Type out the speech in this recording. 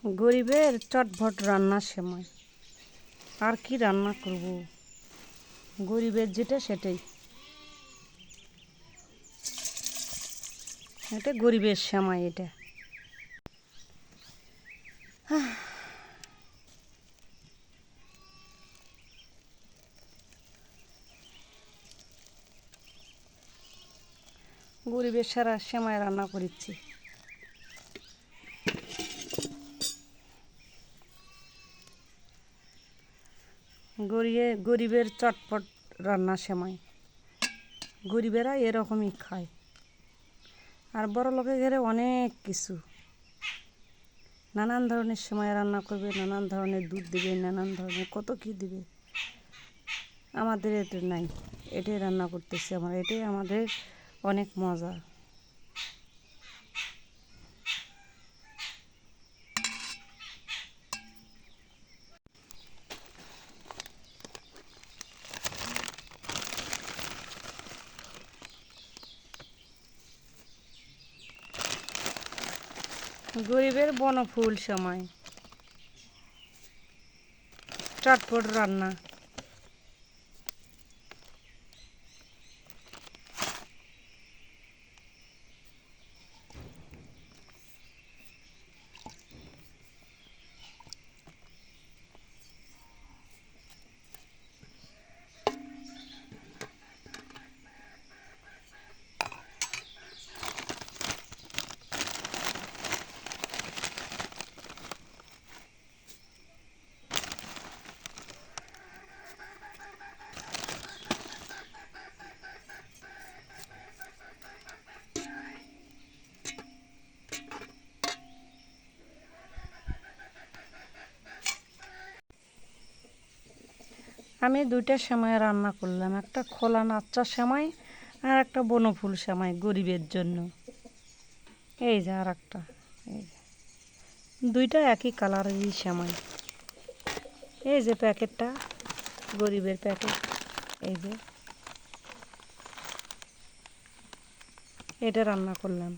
গরিবের চটপট রান্নার সময় আর কি রান্না করব, গরিবের যেটা সেটাই। এটা গরিবের সময়, এটা গরিবের সারা সময় রান্না করেছি। গরিবের চটপট রান্নার সময় গরিবেরা এরকমই খায়। আর বড় লোকের ঘরে অনেক কিছু, নানান ধরনের সময় রান্না করবে, নানান ধরনের দুধ দেবে, নানান ধরনের কত কী দেবে। আমাদের এটা নাই, এটাই রান্না করতেছি আমরা, এটাই আমাদের অনেক মজা। গরিবের বনফুল সময় চটপট রান্না। আমি দুইটার সময় রান্না করলাম, একটা খোলা নাচ্চার সময় আর একটা বনফুল সময় গরিবের জন্য। এই যে আর একটা, এই যে দুইটা একই কালারেরই সময়। এই যে প্যাকেটটা, গরিবের প্যাকেট, এই যে এটা রান্না করলাম।